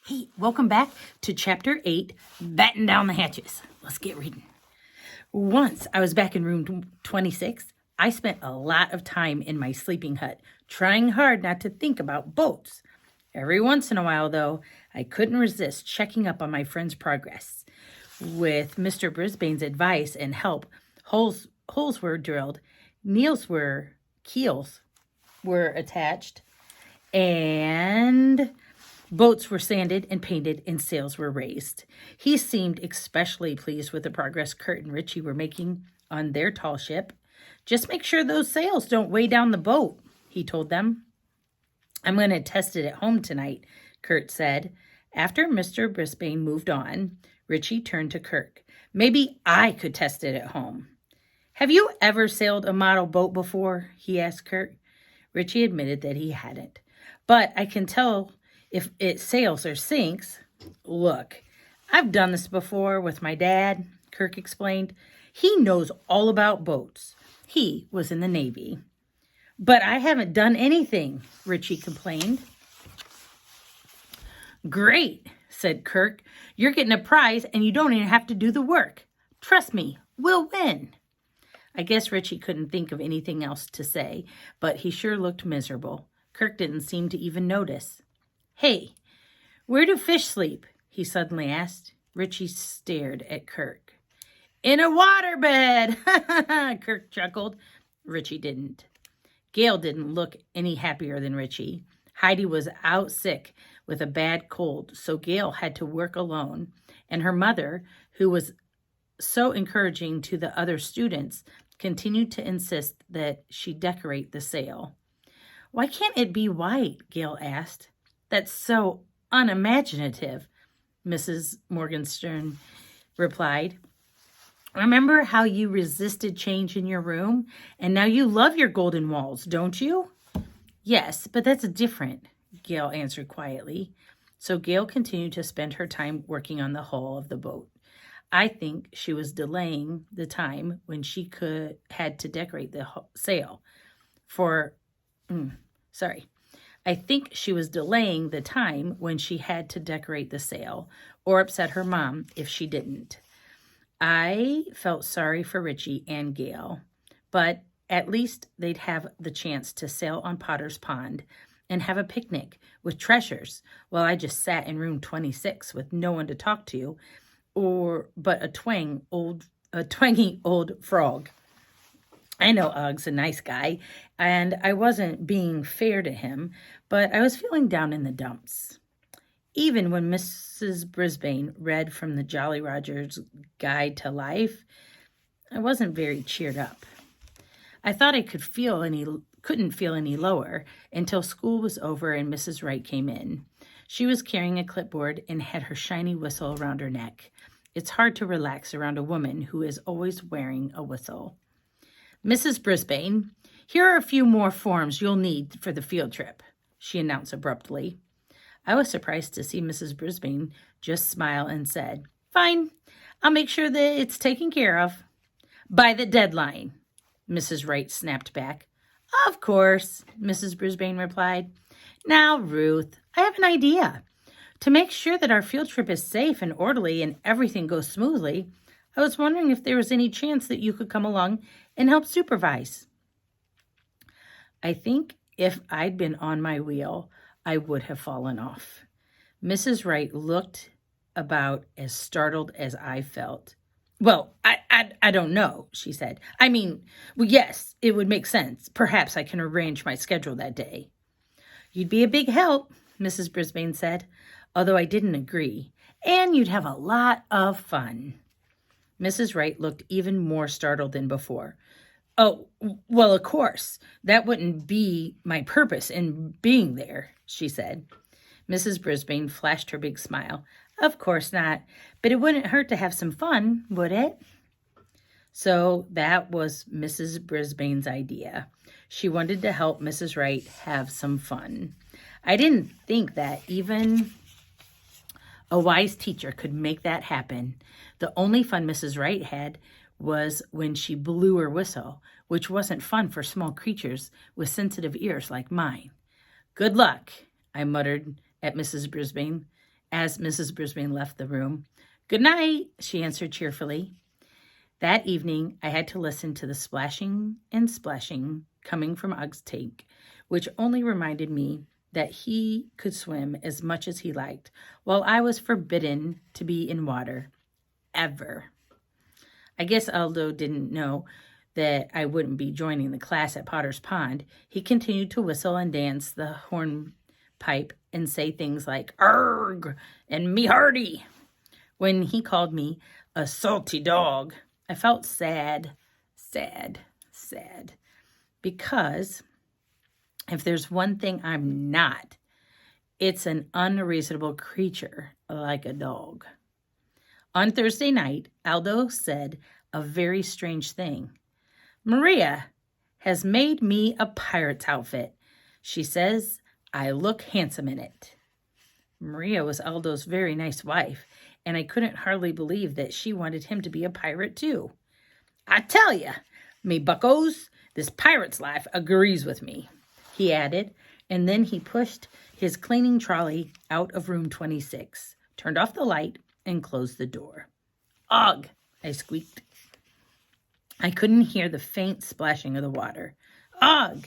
Hey, welcome back to Chapter 8, Batten Down the Hatches. Let's get reading. Once I was back in room 26, I spent a lot of time in my sleeping hut, trying hard not to think about boats. Every once in a while, though, I couldn't resist checking up on my friend's progress. With Mr. Brisbane's advice and help, holes were drilled, keels were attached, and boats were sanded and painted and sails were raised. He seemed especially pleased with the progress Kurt and Richie were making on their tall ship. Just make sure those sails don't weigh down the boat, he told them. I'm going to test it at home tonight, Kurt said. After Mr. Brisbane moved on, Richie turned to Kurt. Maybe I could test it at home. Have you ever sailed a model boat before? He asked Kurt. Richie admitted that he hadn't. But I can tell if it sails or sinks. Look, I've done this before with my dad, Kirk explained. He knows all about boats. He was in the Navy. But I haven't done anything, Richie complained. Great, said Kirk. You're getting a prize and you don't even have to do the work. Trust me, we'll win. I guess Richie couldn't think of anything else to say, but he sure looked miserable. Kirk didn't seem to even notice. Hey, where do fish sleep? He suddenly asked. Richie stared at Kirk. In a waterbed, Kirk chuckled. Richie didn't. Gail didn't look any happier than Richie. Heidi was out sick with a bad cold, so Gail had to work alone. And her mother, who was so encouraging to the other students, continued to insist that she decorate the sail. Why can't it be white? Gail asked. That's so unimaginative, Mrs. Morgenstern replied. Remember how you resisted change in your room? And now you love your golden walls, don't you? Yes, but that's different, Gail answered quietly. So Gail continued to spend her time working on the hull of the boat. I think she was delaying the time when she had to decorate the sail. I think she was delaying the time when she had to decorate the sail or upset her mom if she didn't. I felt sorry for Richie and Gail, but at least they'd have the chance to sail on Potter's Pond and have a picnic with treasures while I just sat in room 26 with no one to talk to but a twangy old frog. I know Ugg's a nice guy, and I wasn't being fair to him, but I was feeling down in the dumps. Even when Mrs. Brisbane read from the Jolly Roger's Guide to Life, I wasn't very cheered up. I thought I couldn't feel any lower until school was over and Mrs. Wright came in. She was carrying a clipboard and had her shiny whistle around her neck. It's hard to relax around a woman who is always wearing a whistle. Mrs. Brisbane, here are a few more forms you'll need for the field trip, she announced abruptly. I was surprised to see Mrs. Brisbane just smile and said, Fine, I'll make sure that it's taken care of. By the deadline, Mrs. Wright snapped back. Of course, Mrs. Brisbane replied. Now, Ruth, I have an idea. To make sure that our field trip is safe and orderly and everything goes smoothly, I was wondering if there was any chance that you could come along and help supervise. I think if I'd been on my wheel, I would have fallen off. Mrs. Wright looked about as startled as I felt. Well, I don't know, she said. Yes, it would make sense. Perhaps I can arrange my schedule that day. You'd be a big help, Mrs. Brisbane said, although I didn't agree. And you'd have a lot of fun. Mrs. Wright looked even more startled than before. Oh, well, of course. That wouldn't be my purpose in being there, she said. Mrs. Brisbane flashed her big smile. Of course not, but it wouldn't hurt to have some fun, would it? So that was Mrs. Brisbane's idea. She wanted to help Mrs. Wright have some fun. I didn't think that even a wise teacher could make that happen. The only fun Mrs. Wright had was when she blew her whistle, which wasn't fun for small creatures with sensitive ears like mine. Good luck, I muttered at Mrs. Brisbane as Mrs. Brisbane left the room. "Good night," she answered cheerfully. That evening, I had to listen to the splashing and splashing coming from Ug's tank, which only reminded me that he could swim as much as he liked, while I was forbidden to be in water, ever. I guess Aldo didn't know that I wouldn't be joining the class at Potter's Pond. He continued to whistle and dance the hornpipe and say things like, "Arg!" and "Me hearty." When he called me a salty dog, I felt sad, because if there's one thing I'm not, it's an unreasonable creature like a dog. On Thursday night, Aldo said a very strange thing. "Maria has made me a pirate's outfit. She says I look handsome in it." Maria was Aldo's very nice wife, and I couldn't hardly believe that she wanted him to be a pirate too. "I tell ya, me buckos, this pirate's life agrees with me," he added, and then he pushed his cleaning trolley out of room 26, turned off the light, and closed the door. "Ugh," I squeaked. I couldn't hear the faint splashing of the water. "Ugh,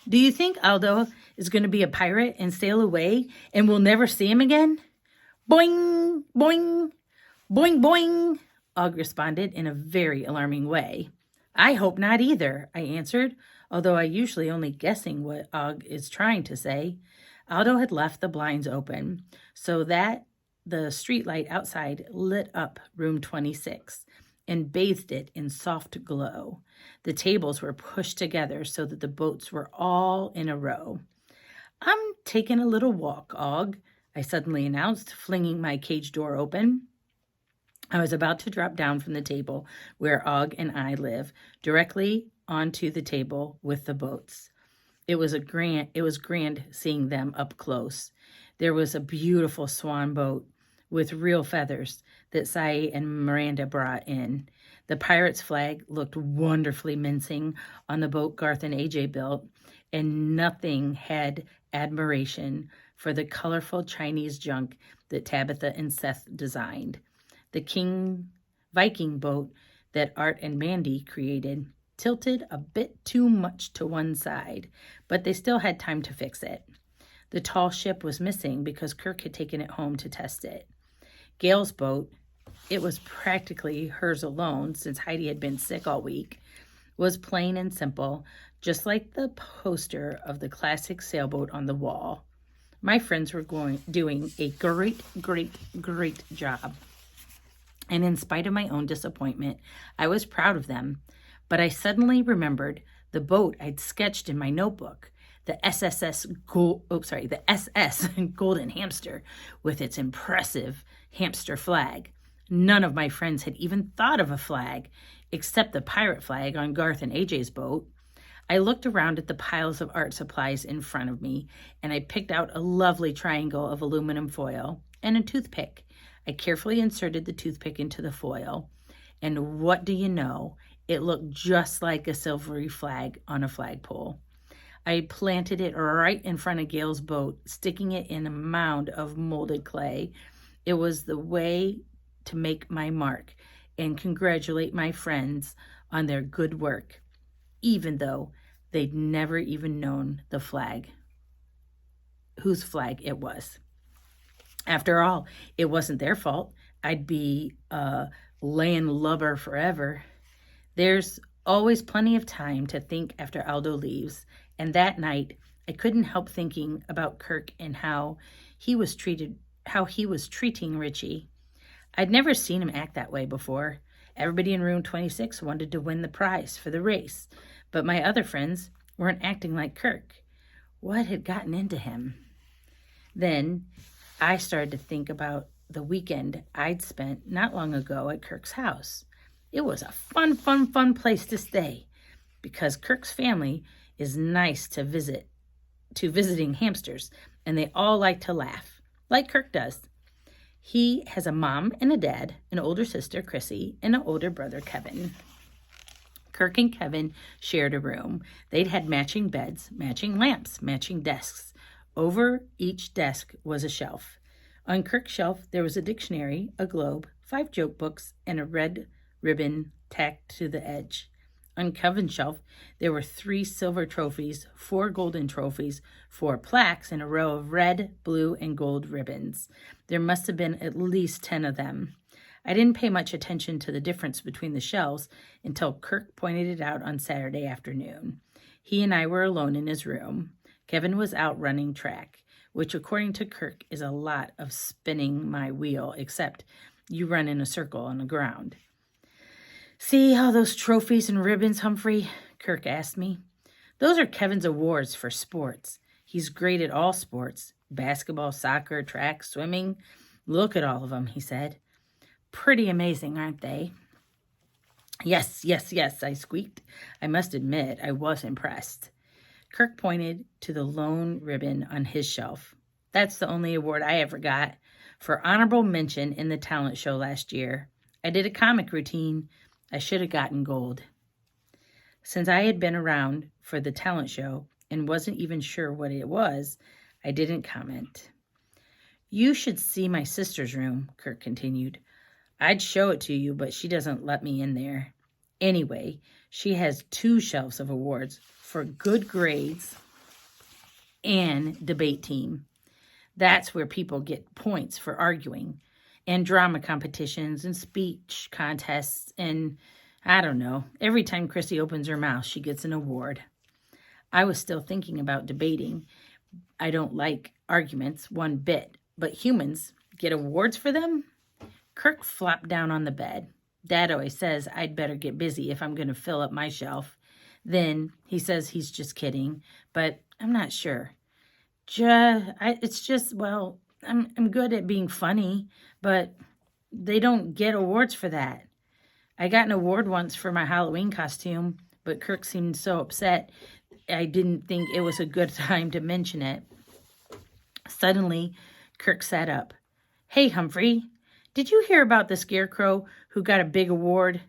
do you think Aldo is going to be a pirate and sail away and we'll never see him again?" "Boing, boing, boing, boing," Ugg responded in a very alarming way. "I hope not either," I answered, although I usually only guessing what Ugg is trying to say. Aldo had left the blinds open so that the streetlight outside lit up room 26 and bathed it in soft glow. The tables were pushed together so that the boats were all in a row. "I'm taking a little walk, Ugg," I suddenly announced, flinging my cage door open. I was about to drop down from the table where Ugg and I live, directly onto the table with the boats. It was grand seeing them up close. There was a beautiful swan boat with real feathers that Sai and Miranda brought in. The pirate's flag looked wonderfully mincing on the boat Garth and AJ built, and nothing had admiration for the colorful Chinese junk that Tabitha and Seth designed. The Viking boat that Art and Mandy created tilted a bit too much to one side, but they still had time to fix it. The tall ship was missing because Kirk had taken it home to test it. Gail's boat, it was practically hers alone since Heidi had been sick all week, was plain and simple, just like the poster of the classic sailboat on the wall. My friends were doing a great job. And in spite of my own disappointment, I was proud of them. But I suddenly remembered the boat I'd sketched in my notebook, the SS Golden Hamster with its impressive hamster flag. None of my friends had even thought of a flag, except the pirate flag on Garth and AJ's boat. I looked around at the piles of art supplies in front of me, and I picked out a lovely triangle of aluminum foil and a toothpick. I carefully inserted the toothpick into the foil, and what do you know? It looked just like a silvery flag on a flagpole. I planted it right in front of Gail's boat, sticking it in a mound of molded clay. It was the way to make my mark and congratulate my friends on their good work, even though they'd never even known the flag, whose flag it was. After all, it wasn't their fault. I'd be a landlubber forever. There's always plenty of time to think after Aldo leaves, and that night I couldn't help thinking about Kirk and how he was treating Richie. I'd never seen him act that way before. Everybody in room 26 wanted to win the prize for the race, but my other friends weren't acting like Kirk. What had gotten into him? Then I started to think about the weekend I'd spent not long ago at Kirk's house. It was a fun place to stay because Kirk's family is nice to visiting hamsters, and they all like to laugh, like Kirk does. He has a mom and a dad, an older sister, Chrissy, and an older brother, Kevin. Kirk and Kevin shared a room. They'd had matching beds, matching lamps, matching desks. Over each desk was a shelf. On Kirk's shelf, there was a dictionary, a globe, 5 joke books, and a red ribbon tacked to the edge. On Kevin's shelf, there were 3 silver trophies, 4 golden trophies, 4 plaques, and a row of red, blue, and gold ribbons. There must have been at least 10 of them. I didn't pay much attention to the difference between the shelves until Kirk pointed it out on Saturday afternoon. He and I were alone in his room. Kevin was out running track, which according to Kirk is a lot of spinning my wheel, except you run in a circle on the ground. "See all those trophies and ribbons, Humphrey?" Kirk asked me. "Those are Kevin's awards for sports. He's great at all sports. Basketball, soccer, track, swimming. Look at all of them," he said. "Pretty amazing, aren't they?" Yes, I squeaked. I must admit, I was impressed. Kirk pointed to the lone ribbon on his shelf. "That's the only award I ever got for honorable mention in the talent show last year. I did a comic routine. I should have gotten gold." Since I had been around for the talent show and wasn't even sure what it was, I didn't comment. "You should see my sister's room," Kirk continued. "I'd show it to you, but she doesn't let me in there. Anyway, she has 2 shelves of awards for good grades and debate team. That's where people get points for arguing, and drama competitions and speech contests, and I don't know, every time Chrissy opens her mouth, she gets an award." I was still thinking about debating. I don't like arguments one bit, but humans get awards for them? Kirk flopped down on the bed. "Dad always says I'd better get busy if I'm going to fill up my shelf. Then he says he's just kidding, but I'm not sure. It's just, well, I'm good at being funny, but they don't get awards for that. I got an award once for my Halloween costume, but Kirk seemed so upset I didn't think it was a good time to mention it." Suddenly, Kirk sat up. "Hey, Humphrey, did you hear about the scarecrow who got a big award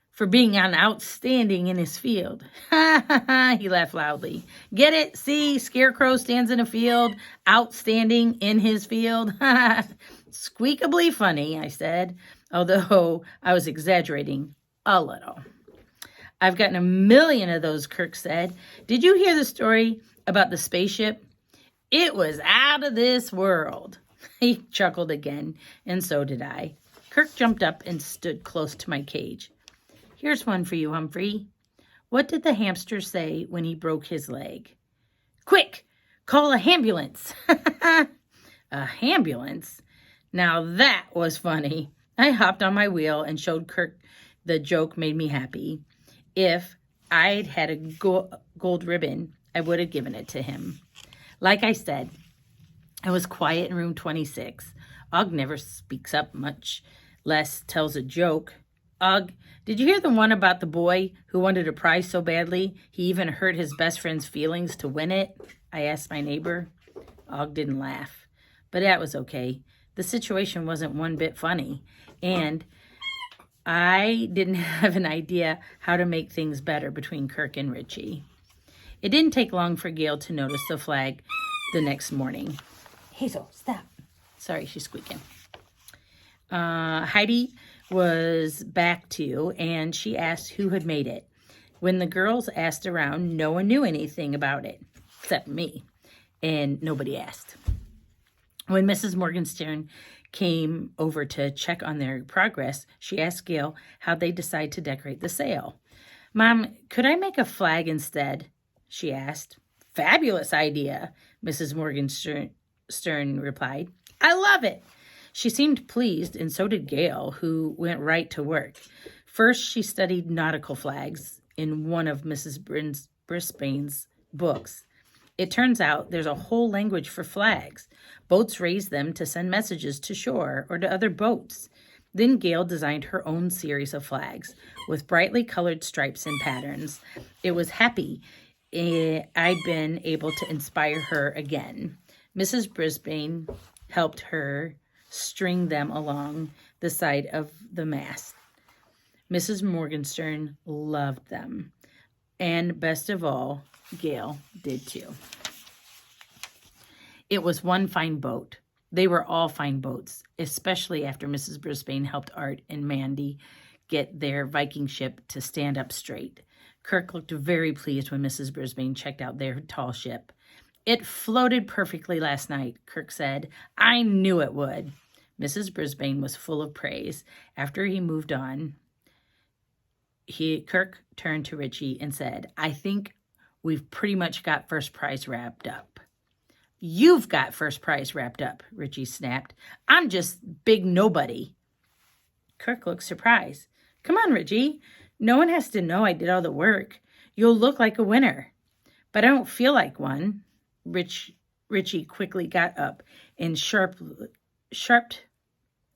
for being outstanding in his field?" "Ha ha ha," he laughed loudly. "Get it? See, scarecrow stands in a field, outstanding in his field." "Ha ha, squeakably funny," I said, although I was exaggerating a little. "I've gotten a million of those," Kirk said. "Did you hear the story about the spaceship? It was out of this world." He chuckled again, and so did I. Kirk jumped up and stood close to my cage. "Here's one for you, Humphrey. What did the hamster say when he broke his leg?" "Quick, call a ambulance." A ambulance? Now that was funny. I hopped on my wheel and showed Kirk the joke made me happy. If I'd had a gold ribbon, I would have given it to him. Like I said, I was quiet in room 26. Og never speaks up, much less tells a joke. "Og, did you hear the one about the boy who wanted a prize so badly he even hurt his best friend's feelings to win it?" I asked my neighbor. Og didn't laugh, but that was okay. The situation wasn't one bit funny, and I didn't have an idea how to make things better between Kirk and Richie. It didn't take long for Gail to notice the flag the next morning. "Hazel, stop." Sorry, she's squeaking. Heidi was back too, and she asked who had made it. When the girls asked around, no one knew anything about it, except me, and nobody asked. When Mrs. Morgenstern came over to check on their progress, she asked Gail how they decide to decorate the sail. "Mom, could I make a flag instead?" she asked. "Fabulous idea," Mrs. Morgenstern replied. "I love it." She seemed pleased, and so did Gail, who went right to work. First, she studied nautical flags in one of Mrs. Brisbane's books. It turns out there's a whole language for flags. Boats raise them to send messages to shore or to other boats. Then Gail designed her own series of flags with brightly colored stripes and patterns. It was happy I'd been able to inspire her again. Mrs. Brisbane helped her string them along the side of the mast. Mrs. Morgenstern loved them. And best of all, Gail did too. It was one fine boat. They were all fine boats, especially after Mrs. Brisbane helped Art and Mandy get their Viking ship to stand up straight. Kirk looked very pleased when Mrs. Brisbane checked out their tall ship. "It floated perfectly last night," Kirk said. "I knew it would." Mrs. Brisbane was full of praise. After he moved on, Kirk turned to Richie and said, "I think we've pretty much got first prize wrapped up." "You've got first prize wrapped up," Richie snapped. "I'm just big nobody." Kirk looked surprised. "Come on, Richie. No one has to know I did all the work. You'll look like a winner." "But I don't feel like one." Richie quickly got up and sharpened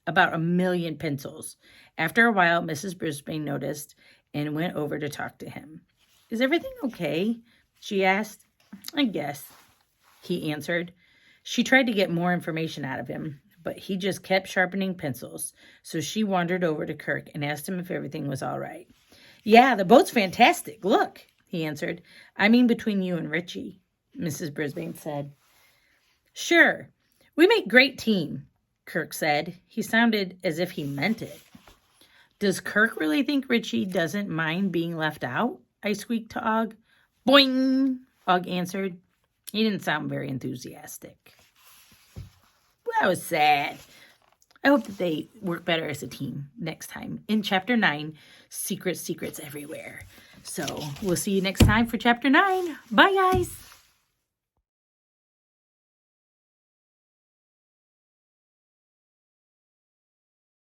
about 1,000,000 pencils. After a while, Mrs. Brisbane noticed and went over to talk to him. "Is everything okay?" she asked. "I guess," he answered. She tried to get more information out of him, but he just kept sharpening pencils, so she wandered over to Kirk and asked him if everything was all right. "Yeah, the boat's fantastic. Look," he answered. "I mean between you and Richie," Mrs. Brisbane said. "Sure. We make great team," Kirk said. He sounded as if he meant it. "Does Kirk really think Richie doesn't mind being left out?" I squeaked to Og. "Boing," Og answered. He didn't sound very enthusiastic. That was sad. I hope that they work better as a team next time. In Chapter 9, secrets everywhere. So we'll see you next time for Chapter 9. Bye, guys.